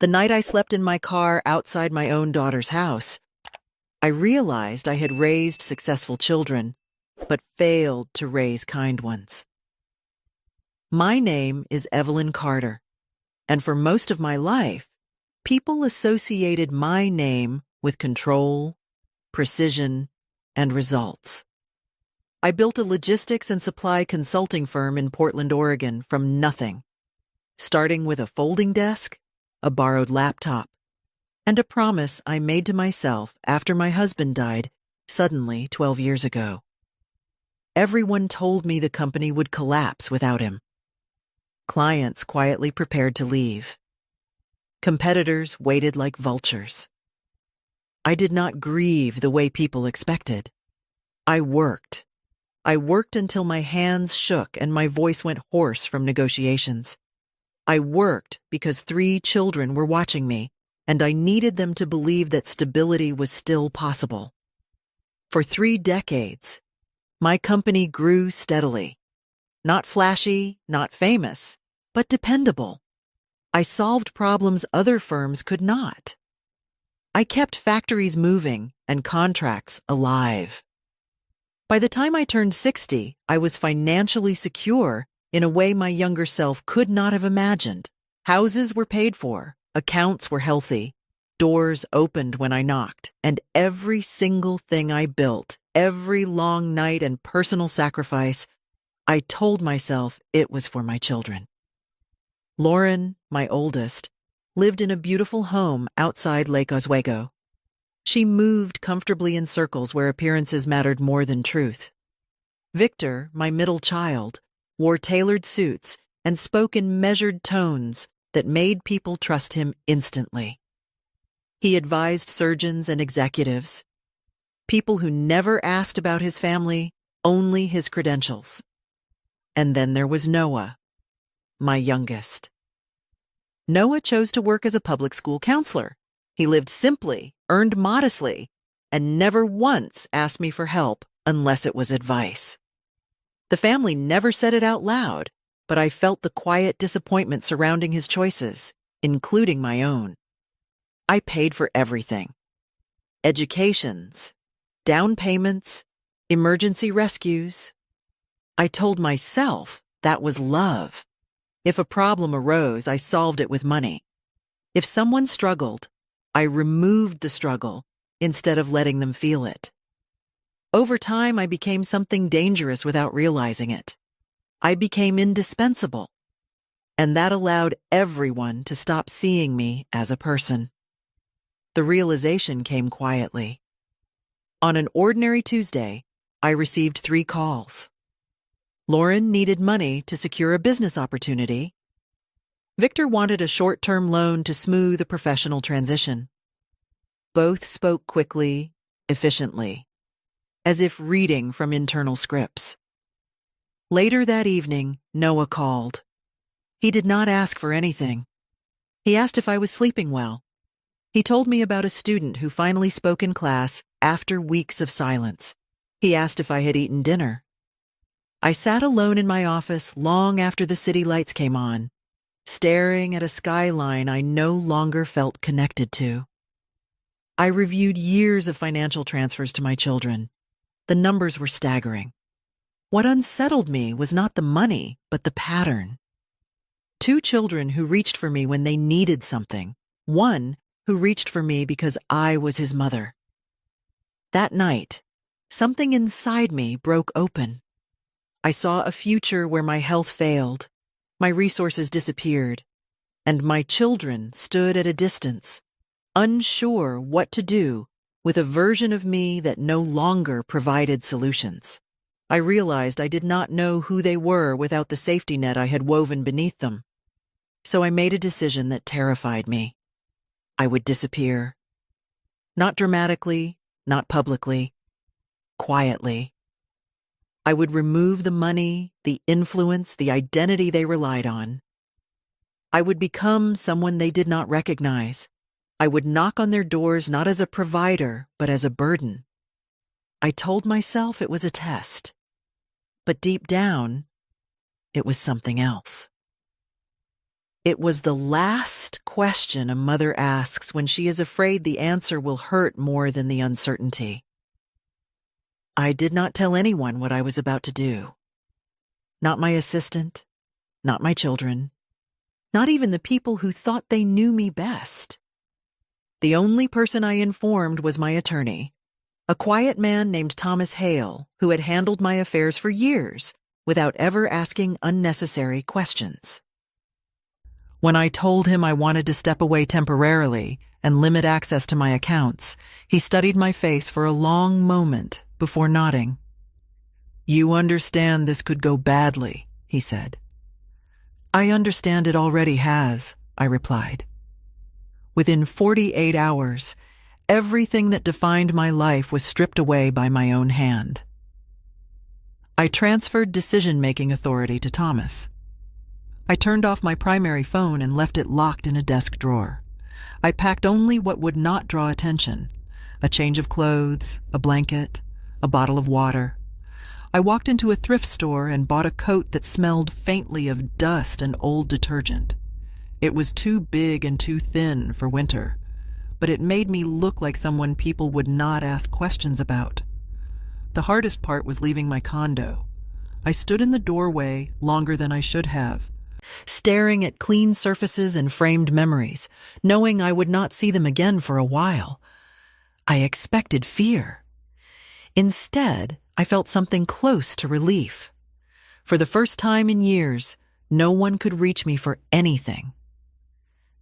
The night I slept in my car outside my own daughter's house, I realized I had raised successful children, but failed to raise kind ones. My name is Evelyn Carter, and for most of my life, people associated my name with control, precision, and results. I built a logistics and supply consulting firm in Portland, Oregon from nothing, starting with a folding desk, a borrowed laptop, and a promise I made to myself after my husband died suddenly 12 years ago. Everyone told me the company would collapse without him. Clients quietly prepared to leave. Competitors waited like vultures. I did not grieve the way people expected. I worked. I worked until my hands shook and my voice went hoarse from negotiations. I worked because 3 children were watching me, and I needed them to believe that stability was still possible. For 3 decades, my company grew steadily. Not flashy, not famous, but dependable. I solved problems other firms could not. I kept factories moving and contracts alive. By the time I turned 60, I was financially secure in a way my younger self could not have imagined. Houses were paid for, accounts were healthy, doors opened when I knocked, and every single thing I built, every long night and personal sacrifice, I told myself it was for my children. Lauren, my oldest, lived in a beautiful home outside Lake Oswego. She moved comfortably in circles where appearances mattered more than truth. Victor, my middle child, wore tailored suits and spoke in measured tones that made people trust him instantly. He advised surgeons and executives, people who never asked about his family, only his credentials. And then there was Noah, my youngest. Noah chose to work as a public school counselor. He lived simply, earned modestly, and never once asked me for help unless it was advice. The family never said it out loud, but I felt the quiet disappointment surrounding his choices, including my own. I paid for everything. Educations, down payments, emergency rescues. I told myself that was love. If a problem arose, I solved it with money. If someone struggled, I removed the struggle instead of letting them feel it. Over time, I became something dangerous without realizing it. I became indispensable, and that allowed everyone to stop seeing me as a person. The realization came quietly. On an ordinary Tuesday, I received 3 calls. Lauren needed money to secure a business opportunity. Victor wanted a short-term loan to smooth a professional transition. Both spoke quickly, efficiently, as if reading from internal scripts. Later that evening, Noah called. He did not ask for anything. He asked if I was sleeping well. He told me about a student who finally spoke in class after weeks of silence. He asked if I had eaten dinner. I sat alone in my office long after the city lights came on, staring at a skyline I no longer felt connected to. I reviewed years of financial transfers to my children. The numbers were staggering. What unsettled me was not the money, but the pattern. 2 children who reached for me when they needed something. 1 who reached for me because I was his mother. That night, something inside me broke open. I saw a future where my health failed, my resources disappeared, and my children stood at a distance, unsure what to do with a version of me that no longer provided solutions. I realized I did not know who they were without the safety net I had woven beneath them. So I made a decision that terrified me. I would disappear. Not dramatically, not publicly, quietly. I would remove the money, the influence, the identity they relied on. I would become someone they did not recognize. I would knock on their doors not as a provider, but as a burden. I told myself it was a test. But deep down, it was something else. It was the last question a mother asks when she is afraid the answer will hurt more than the uncertainty. I did not tell anyone what I was about to do. Not my assistant, not my children, not even the people who thought they knew me best. The only person I informed was my attorney, a quiet man named Thomas Hale, who had handled my affairs for years without ever asking unnecessary questions. When I told him I wanted to step away temporarily and limit access to my accounts, he studied my face for a long moment before nodding. "You understand this could go badly," he said. "I understand it already has," I replied. Within 48 hours, everything that defined my life was stripped away by my own hand. I transferred decision-making authority to Thomas. I turned off my primary phone and left it locked in a desk drawer. I packed only what would not draw attention: a change of clothes, a blanket, a bottle of water. I walked into a thrift store and bought a coat that smelled faintly of dust and old detergent. It was too big and too thin for winter, but it made me look like someone people would not ask questions about. The hardest part was leaving my condo. I stood in the doorway longer than I should have, staring at clean surfaces and framed memories, knowing I would not see them again for a while. I expected fear. Instead, I felt something close to relief. For the first time in years, no one could reach me for anything.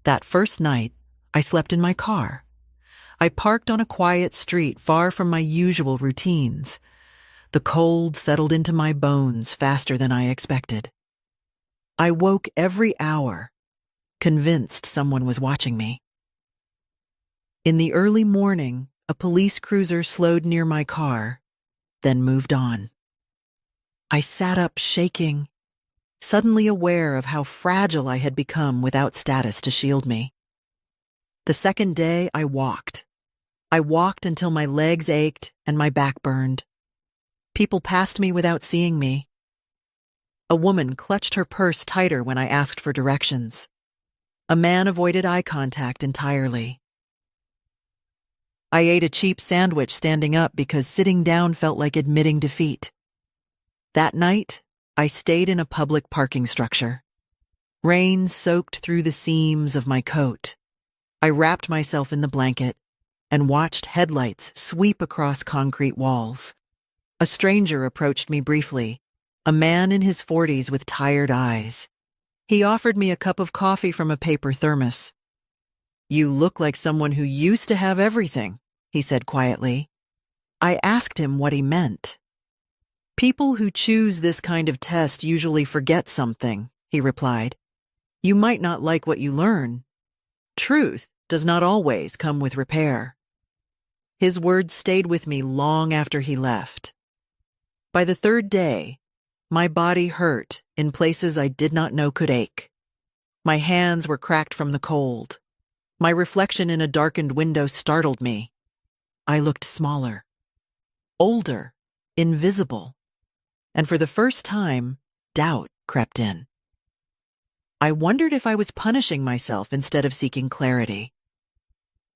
That first night, I slept in my car. I parked on a quiet street far from my usual routines. The cold settled into my bones faster than I expected. I woke every hour, convinced someone was watching me. In the early morning, a police cruiser slowed near my car, then moved on. I sat up shaking, suddenly aware of how fragile I had become without status to shield me. The second day, I walked. I walked until my legs ached and my back burned. People passed me without seeing me. A woman clutched her purse tighter when I asked for directions. A man avoided eye contact entirely. I ate a cheap sandwich standing up because sitting down felt like admitting defeat. That night, I stayed in a public parking structure. Rain soaked through the seams of my coat. I wrapped myself in the blanket and watched headlights sweep across concrete walls. A stranger approached me briefly, a man in his 40s with tired eyes. He offered me a cup of coffee from a paper thermos. "You look like someone who used to have everything," he said quietly. I asked him what he meant. "People who choose this kind of test usually forget something," he replied. "You might not like what you learn. Truth does not always come with repair." His words stayed with me long after he left. By the third day, my body hurt in places I did not know could ache. My hands were cracked from the cold. My reflection in a darkened window startled me. I looked smaller, older, invisible, and for the first time, doubt crept in. I wondered if I was punishing myself instead of seeking clarity.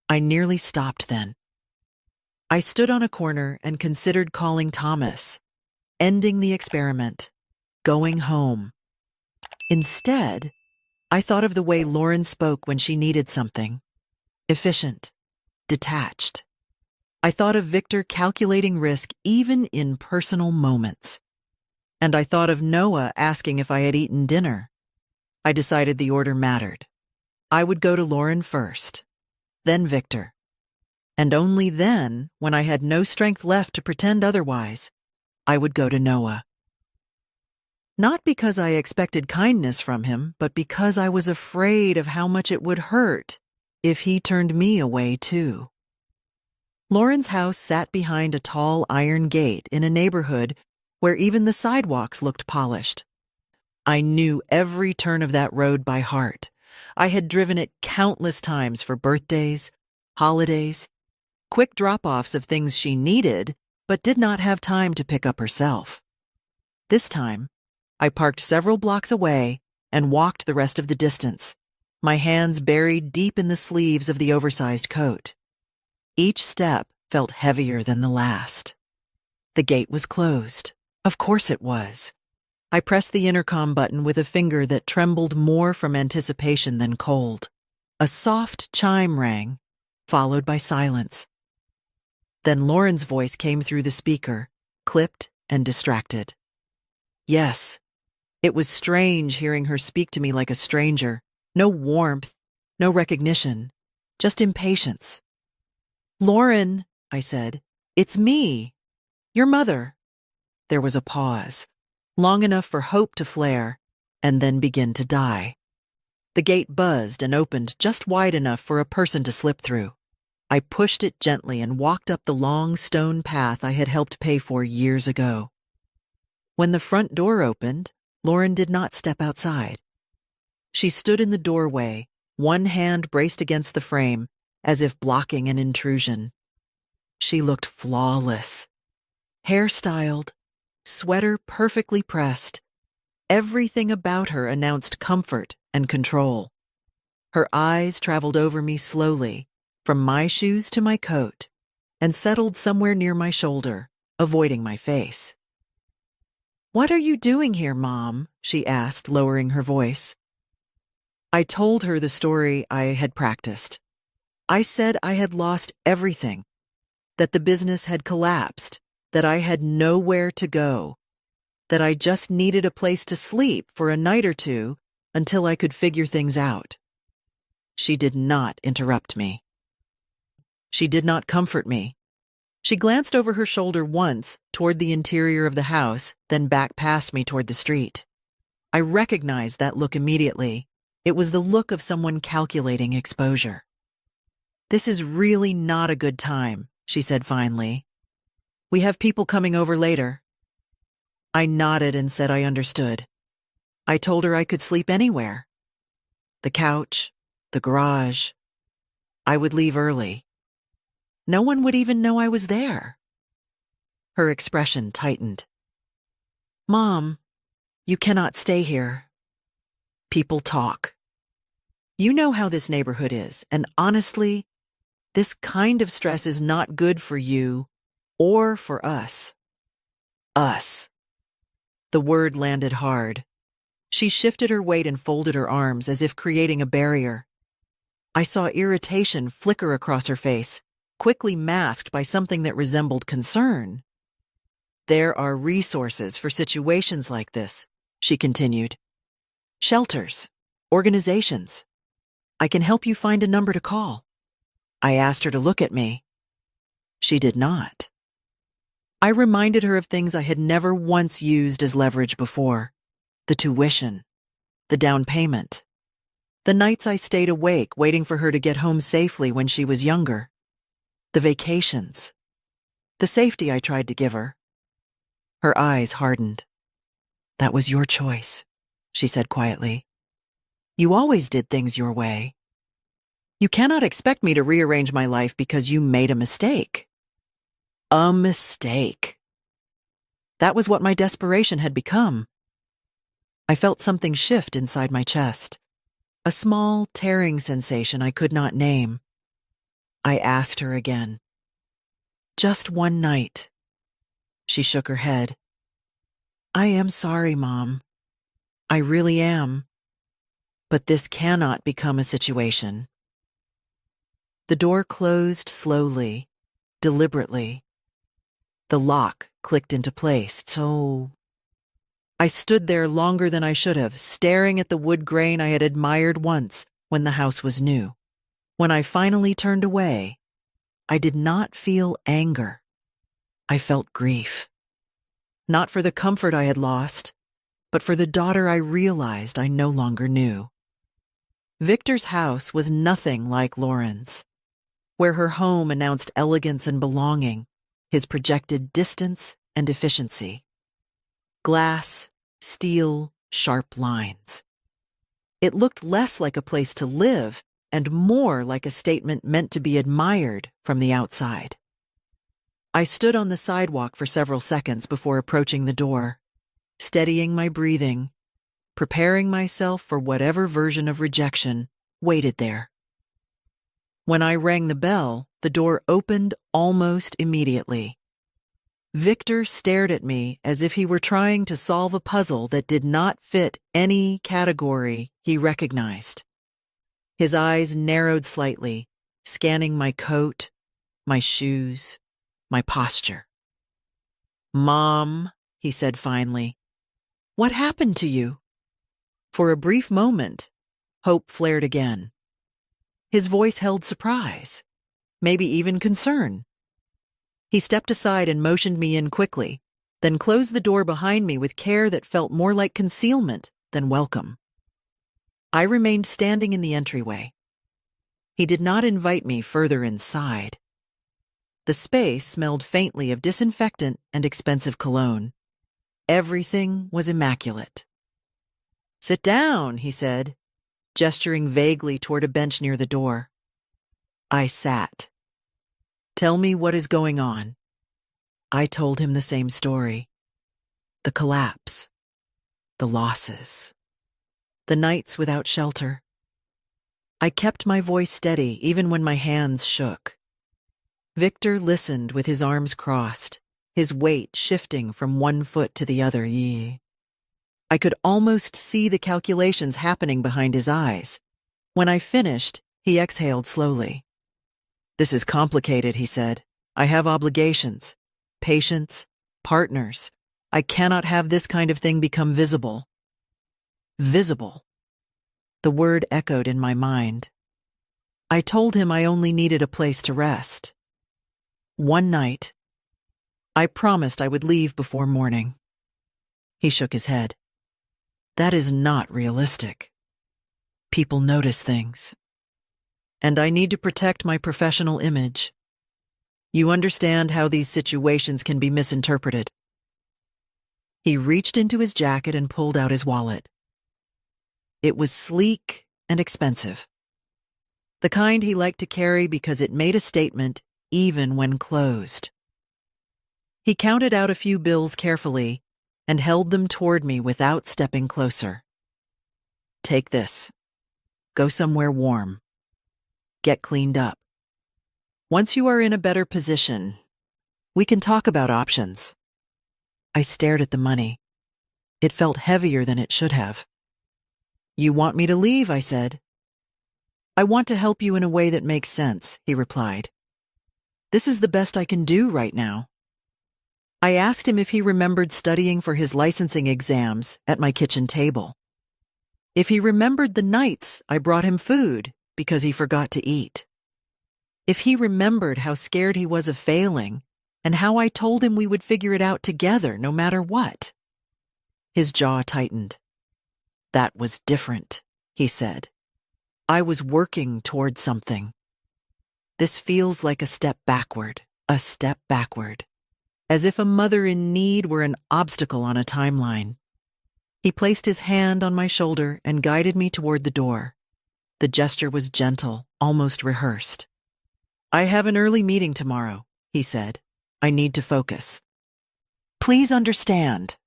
I nearly stopped then. I stood on a corner and considered calling Thomas, ending the experiment, going home. Instead, I thought of the way Lauren spoke when she needed something: efficient, detached. I thought of Victor calculating risk even in personal moments. And I thought of Noah asking if I had eaten dinner. I decided the order mattered. I would go to Lauren first, then Victor. And only then, when I had no strength left to pretend otherwise, I would go to Noah. Not because I expected kindness from him, but because I was afraid of how much it would hurt if he turned me away too. Lauren's house sat behind a tall iron gate in a neighborhood where even the sidewalks looked polished. I knew every turn of that road by heart. I had driven it countless times for birthdays, holidays, quick drop-offs of things she needed but did not have time to pick up herself. This time, I parked several blocks away and walked the rest of the distance, my hands buried deep in the sleeves of the oversized coat. Each step felt heavier than the last. The gate was closed. Of course it was. I pressed the intercom button with a finger that trembled more from anticipation than cold. A soft chime rang, followed by silence. Then Lauren's voice came through the speaker, clipped and distracted. Yes, it was strange hearing her speak to me like a stranger. No warmth, no recognition, just impatience. "Lauren," I said, "it's me, your mother." There was a pause, long enough for hope to flare, and then begin to die. The gate buzzed and opened just wide enough for a person to slip through. I pushed it gently and walked up the long stone path I had helped pay for years ago. When the front door opened, Lauren did not step outside. She stood in the doorway, one hand braced against the frame, as if blocking an intrusion. She looked flawless. Hair styled, sweater perfectly pressed. Everything about her announced comfort and control. Her eyes traveled over me slowly, from my shoes to my coat, and settled somewhere near my shoulder, avoiding my face. "What are you doing here, Mom?" she asked, lowering her voice. I told her the story I had practiced. I said I had lost everything, that the business had collapsed, that I had nowhere to go, that I just needed a place to sleep for a night or two until I could figure things out. She did not interrupt me. She did not comfort me. She glanced over her shoulder once toward the interior of the house, then back past me toward the street. I recognized that look immediately. It was the look of someone calculating exposure. "This is really not a good time," she said finally. "We have people coming over later." I nodded and said I understood. I told her I could sleep anywhere. The couch, the garage. I would leave early. No one would even know I was there. Her expression tightened. "Mom, you cannot stay here. People talk. You know how this neighborhood is, and honestly, this kind of stress is not good for you or for us." Us. The word landed hard. She shifted her weight and folded her arms as if creating a barrier. I saw irritation flicker across her face, quickly masked by something that resembled concern. "There are resources for situations like this," she continued. "Shelters, organizations. I can help you find a number to call." I asked her to look at me. She did not. I reminded her of things I had never once used as leverage before. The tuition, the down payment, the nights I stayed awake waiting for her to get home safely when she was younger, the vacations, the safety I tried to give her. Her eyes hardened. "That was your choice," she said quietly. "You always did things your way. You cannot expect me to rearrange my life because you made a mistake." A mistake. That was what my desperation had become. I felt something shift inside my chest, a small, tearing sensation I could not name. I asked her again. "Just one night." She shook her head. "I am sorry, Mom. I really am. But this cannot become a situation." The door closed slowly, deliberately. The lock clicked into place, so I stood there longer than I should have, staring at the wood grain I had admired once when the house was new. When I finally turned away, I did not feel anger. I felt grief. Not for the comfort I had lost, but for the daughter I realized I no longer knew. Victor's house was nothing like Lauren's. Where her home announced elegance and belonging, his projected distance and efficiency. Glass, steel, sharp lines. It looked less like a place to live and more like a statement meant to be admired from the outside. I stood on the sidewalk for several seconds before approaching the door, steadying my breathing, preparing myself for whatever version of rejection waited there. When I rang the bell, the door opened almost immediately. Victor stared at me as if he were trying to solve a puzzle that did not fit any category he recognized. His eyes narrowed slightly, scanning my coat, my shoes, my posture. "Mom," he said finally, "what happened to you?" For a brief moment, hope flared again. His voice held surprise, maybe even concern. He stepped aside and motioned me in quickly, then closed the door behind me with care that felt more like concealment than welcome. I remained standing in the entryway. He did not invite me further inside. The space smelled faintly of disinfectant and expensive cologne. Everything was immaculate. "Sit down," he said, gesturing vaguely toward a bench near the door. I sat. "Tell me what is going on." I told him the same story. The collapse. The losses. The nights without shelter. I kept my voice steady even when my hands shook. Victor listened with his arms crossed, his weight shifting from one foot to the other. I could almost see the calculations happening behind his eyes. When I finished, he exhaled slowly. "This is complicated," he said. "I have obligations, patients, partners. I cannot have this kind of thing become visible." Visible. The word echoed in my mind. I told him I only needed a place to rest. One night, I promised I would leave before morning. He shook his head. "That is not realistic. People notice things. And I need to protect my professional image. You understand how these situations can be misinterpreted." He reached into his jacket and pulled out his wallet. It was sleek and expensive. The kind he liked to carry because it made a statement even when closed. He counted out a few bills carefully and held them toward me without stepping closer. "Take this. Go somewhere warm. Get cleaned up. Once you are in a better position, we can talk about options." I stared at the money. It felt heavier than it should have. "You want me to leave?" I said. "I want to help you in a way that makes sense," he replied. "This is the best I can do right now." I asked him if he remembered studying for his licensing exams at my kitchen table. If he remembered the nights I brought him food because he forgot to eat. If he remembered how scared he was of failing and how I told him we would figure it out together no matter what. His jaw tightened. "That was different," he said. "I was working toward something. This feels like a step backward, as if a mother in need were an obstacle on a timeline." He placed his hand on my shoulder and guided me toward the door. The gesture was gentle, almost rehearsed. "I have an early meeting tomorrow," he said. "I need to focus. Please understand."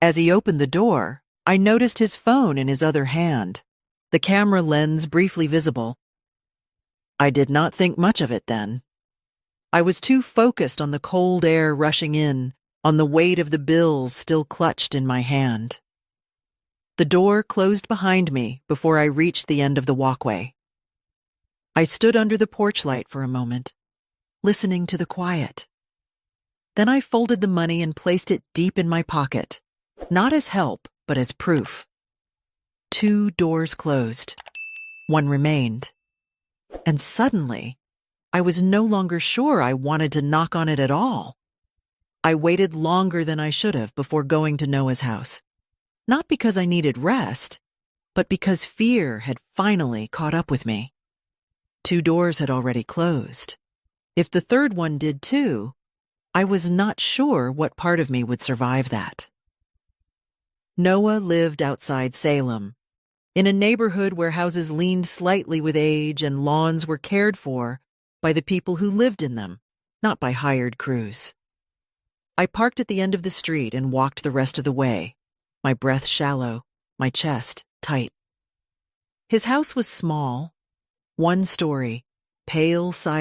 As he opened the door, I noticed his phone in his other hand, the camera lens briefly visible. I did not think much of it then. I was too focused on the cold air rushing in, on the weight of the bills still clutched in my hand. The door closed behind me before I reached the end of the walkway. I stood under the porch light for a moment, listening to the quiet. Then I folded the money and placed it deep in my pocket, not as help, but as proof. 2 doors closed. One remained. And suddenly, I was no longer sure I wanted to knock on it at all. I waited longer than I should have before going to Noah's house. Not because I needed rest, but because fear had finally caught up with me. 2 doors had already closed. If the third one did too, I was not sure what part of me would survive that. Noah lived outside Salem, in a neighborhood where houses leaned slightly with age and lawns were cared for by the people who lived in them, not by hired crews. I parked at the end of the street and walked the rest of the way, my breath shallow, my chest tight. His house was small, one story, pale